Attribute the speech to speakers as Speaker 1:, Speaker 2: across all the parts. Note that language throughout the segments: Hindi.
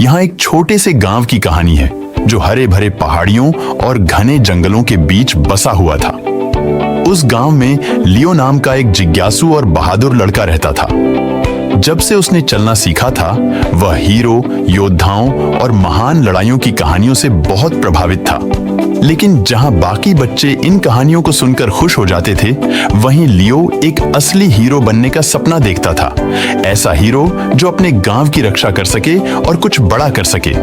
Speaker 1: यहाँ एक छोटे से गांव की कहानी है जो हरे भरे पहाड़ियों और घने जंगलों के बीच बसा हुआ था। उस गांव में लियो नाम का एक जिज्ञासु और बहादुर लड़का रहता था। जब से उसने चलना सीखा था, वह हीरो, योद्धाओं और महान लड़ाइयों की कहानियों से बहुत प्रभावित था। लेकिन जहां बाकी बच्चे इन कहानियों को सुनकर खुश हो जाते थे, वहीं लियो एक असली हीरो बनने का सपना देखता था। ऐसा हीरो जो अपने गांव की रक्षा कर सके और कुछ बड़ा कर सके।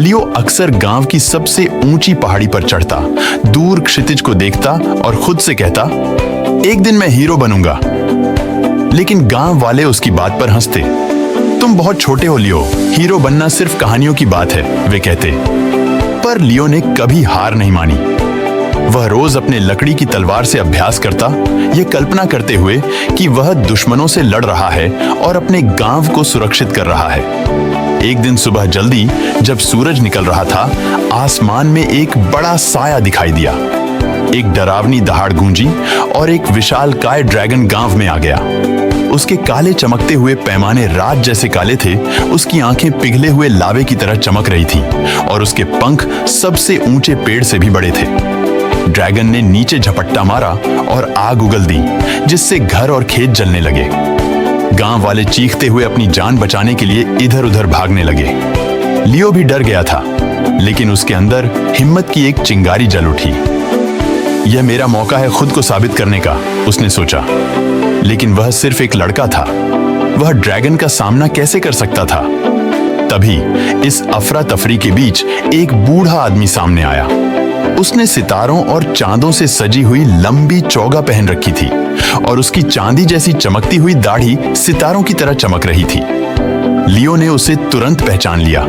Speaker 1: लियो अक्सर गांव की सबसे ऊंची पहाड़ी पर चढ़ता, दूर क्षितिज को देखता और खुद से कहता, एक दिन मैं हीरो बनूंगा। लेकिन गांव वाले उसकी बात पर हंसते। तुम बहुत छोटे हो लियो, हीरो बनना सिर्फ कहानियों की बात है, वे कहते। पर लियो ने कभी हार नहीं मानी। वह रोज अपने लकड़ी की तलवार से अभ्यास करता, यह कल्पना करते हुए कि वह दुश्मनों से लड़ रहा है और अपने गांव को सुरक्षित कर रहा है। एक दिन सुबह जल्दी जब सूरज निकल रहा था, आसमान में एक बड़ा साया दिखाई दिया। एक डरावनी दहाड़ गूंजी और एक विशालकाय ड्रैगन गांव में आ गया। उसके काले चमकते हुए पैमाने रात जैसे काले थे, उसकी आंखें पिघले हुए लावे की तरह चमक रही थीं और उसके पंख सबसे ऊंचे पेड़ से भी बड़े थे। ड्रैगन ने नीचे झपट्टा मारा और आग उगल दी, जिससे घर और खेत जलने लगे। गांव वाले चीखते हुए अपनी जान बचाने के लिए इधर उधर भागने लगे। लियो भी डर गया था, लेकिन उसके अंदर हिम्मत की एक चिंगारी जल उठी। यह मेरा मौका है खुद को साबित करने का, उसने सोचा। लेकिन वह सिर्फ एक लड़का था। वह ड्रैगन का सामना कैसे कर सकता था? तभी इस अफरा तफरी के बीच एक बूढ़ा आदमी सामने आया। उसने सितारों और चांदों से सजी हुई लंबी चौगा पहन रखी थी और उसकी चांदी जैसी चमकती हुई दाढ़ी सितारों की तरह चमक रही थी। लियो ने उसे तुरंत पहचान लिया।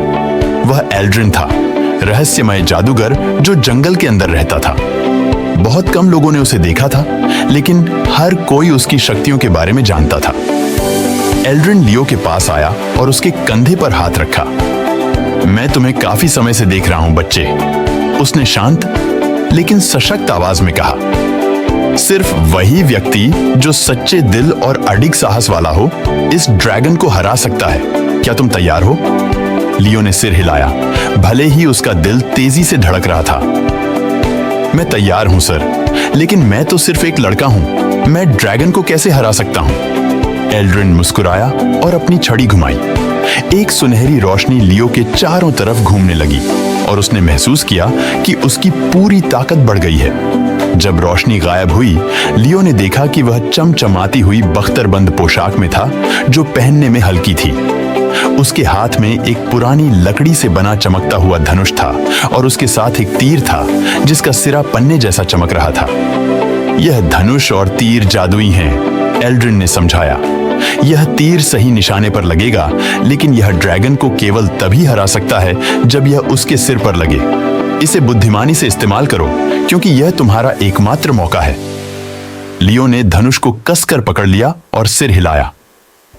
Speaker 1: वह एल्ड्रिन था, रहस्यमय जादूगर जो जंगल के अंदर रहता था। बहुत कम लोगों ने उसे देखा था, लेकिन हर कोई उसकी शक्तियों के बारे में जानता था। एल्ड्रिन लियो के पास आया और उसके कंधे पर हाथ रखा। मैं तुम्हें काफी समय से देख रहा हूं बच्चे, उसने शांत लेकिन सशक्त आवाज में कहा। सिर्फ वही व्यक्ति जो सच्चे दिल और अडिग साहस वाला हो, इस ड्रैगन को हरा सकता है। क्या तुम तैयार हो? लियो ने सिर हिलाया, भले ही उसका दिल तेजी से धड़क रहा था। मैं तैयार हूं सर, लेकिन मैं तो सिर्फ एक लड़का हूं। मैं ड्रैगन को कैसे हरा सकता हूं? एल्ड्रिन मुस्कुराया और अपनी छड़ी घुमाई। एक सुनहरी रोशनी लियो के चारों तरफ घूमने लगी और उसने महसूस किया कि उसकी पूरी ताकत बढ़ गई है। जब रोशनी गायब हुई, लियो ने देखा कि वह चमचमाती हुई बख्तरबंद पोशाक में था जो पहनने में हल्की थी। उसके हाथ में एक पुरानी लकड़ी से बना चमकता हुआ धनुष था और उसके साथ एक तीर था जिसका सिरा पन्ने जैसा चमक रहा था। यह धनुष और तीर जादुई हैं, एल्ड्रिन ने समझाया। यह तीर सही निशाने पर लगेगा, लेकिन यह ड्रैगन को केवल तभी हरा सकता है जब यह उसके सिर पर लगे। इसे बुद्धिमानी से इस्तेमाल करो, क्योंकि यह तुम्हारा एकमात्र मौका है। लियो ने धनुष को कसकर पकड़ लिया और सिर हिलाया।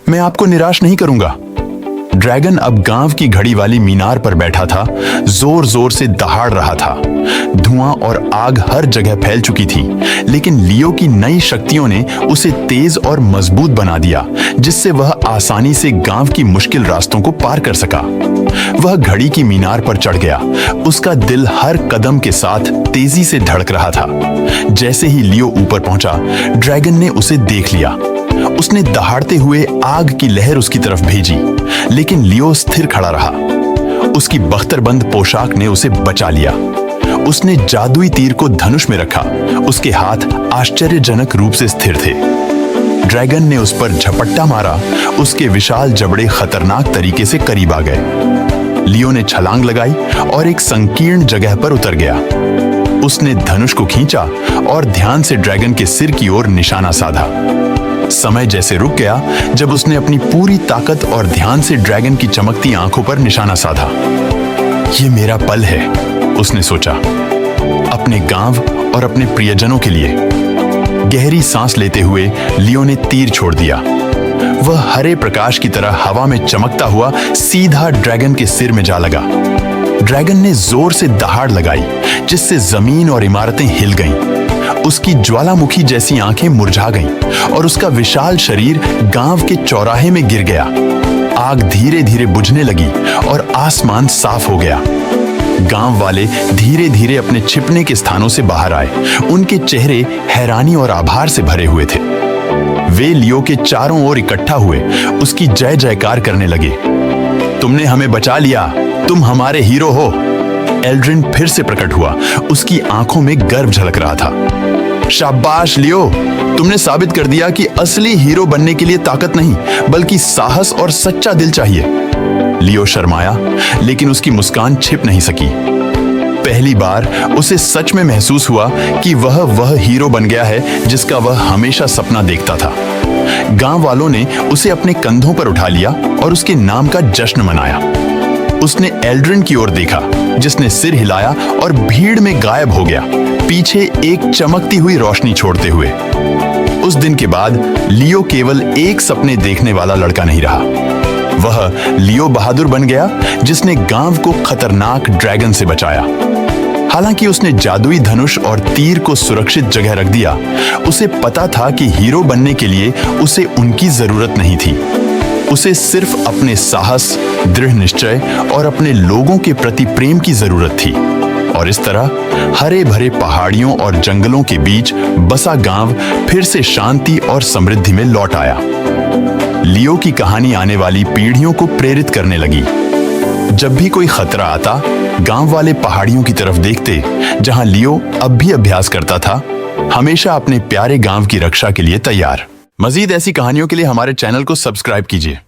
Speaker 1: मैं आपको निराश नहीं करूंगा। ड्रैगन अब गांव की घड़ी वाली मीनार पर बैठा था, जोर जोर से दहाड़ रहा था। धुआं और आग हर जगह फैल चुकी थी, लेकिन लियो की नई शक्तियों ने उसे तेज और मजबूत बना दिया, जिससे वह आसानी से गांव की मुश्किल रास्तों को पार कर सका। वह घड़ी की मीनार पर चढ़ गया। उसका दिल हर कदम के साथ तेजी से धड़क रहा था। जैसे ही लियो ऊपर पहुंचा, ड्रैगन ने उसे देख लिया। उसने दहाड़ते हुए आग की लहर उसकी तरफ भेजी, लेकिन लियो स्थिर खड़ा रहा। उसकी बख्तरबंद पोशाक ने उसे बचा लिया। उसने जादुई तीर को धनुष में रखा। उसके हाथ आश्चर्यजनक रूप से स्थिर थे। ड्रैगन ने उस पर झपट्टा मारा। उसके विशाल जबड़े खतरनाक तरीके से करीब आ गए। लियो ने छलांग लगाई और एक संकीर्ण जगह पर उतर गया। उसने धनुष को खींचा और ध्यान से ड्रैगन के सिर की ओर निशाना साधा। समय जैसे रुक गया जब उसने अपनी पूरी ताकत और ध्यान से ड्रैगन की चमकती आंखों पर निशाना साधा। ये मेरा पल है, उसने सोचा, अपने गांव और अपने प्रियजनों के लिए। गहरी सांस लेते हुए लियो ने तीर छोड़ दिया। वह हरे प्रकाश की तरह हवा में चमकता हुआ सीधा ड्रैगन के सिर में जा लगा। ड्रैगन ने जोर से दहाड़ लगाई, जिससे जमीन और इमारतें हिल गईं। उसकी ज्वालामुखी जैसी आंखें मुरझा गईं और उसका विशाल शरीर गांव के चौराहे में गिर गया। आग धीरे धीरे बुझने लगी और आसमान साफ हो गया। गांव वाले धीरे धीरे अपने छिपने के स्थानों से बाहर आए। उनके चेहरे हैरानी और आभार से भरे हुए थे। वे लियो के चारों ओर इकट्ठा हुए उसकी जय जयकार करने लगे। तुमने हमें बचा लिया, तुम हमारे हीरो हो। एल्ड्रिन फिर से प्रकट हुआ। उसकी आंखों में गर्व झलक रहा था। शाबाश लियो, तुमने साबित कर दिया कि असली हीरो बनने के लिए ताकत नहीं बल्कि साहस और सच्चा दिल चाहिए। लियो शर्माया, लेकिन उसकी मुस्कान छिप नहीं सकी। पहली बार उसे सच में महसूस हुआ कि वह हीरो बन गया है जिसका वह हमेशा सपना देखता था। गांव वालों ने उसे अपने कंधों पर उठा लिया और उसके नाम का जश्न मनाया। उसने एल्ड्रिन की ओर देखा, जिसने सिर हिलाया और भीड़ में गायब हो गया, पीछे एक चमकती हुई रोशनी छोड़ते हुए। उस दिन के बाद लियो केवल एक सपने देखने वाला लड़का नहीं रहा। वह लियो बहादुर बन गया, जिसने गांव को खतरनाक ड्रैगन से बचाया। हालांकि उसने जादुई धनुष और तीर को सुरक्षित जगह रख दिया, उसे पता था कि हीरो बनने के लिए उसे उनकी जरूरत नहीं थी। उसे सिर्फ अपने साहस, दृढ़ निश्चय और अपने लोगों के प्रति प्रेम की जरूरत थी। और इस तरह हरे भरे पहाड़ियों और जंगलों के बीच बसा गांव फिर से शांति और समृद्धि में लौट आया। लियो की कहानी आने वाली पीढ़ियों को प्रेरित करने लगी। जब भी कोई खतरा आता, गांव वाले पहाड़ियों की तरफ देखते, जहां लियो अब भी अभ्यास करता था, हमेशा अपने प्यारे गांव की रक्षा के लिए तैयार। मजीद ऐसी कहानियों के लिए हमारे चैनल को सब्सक्राइब कीजिए।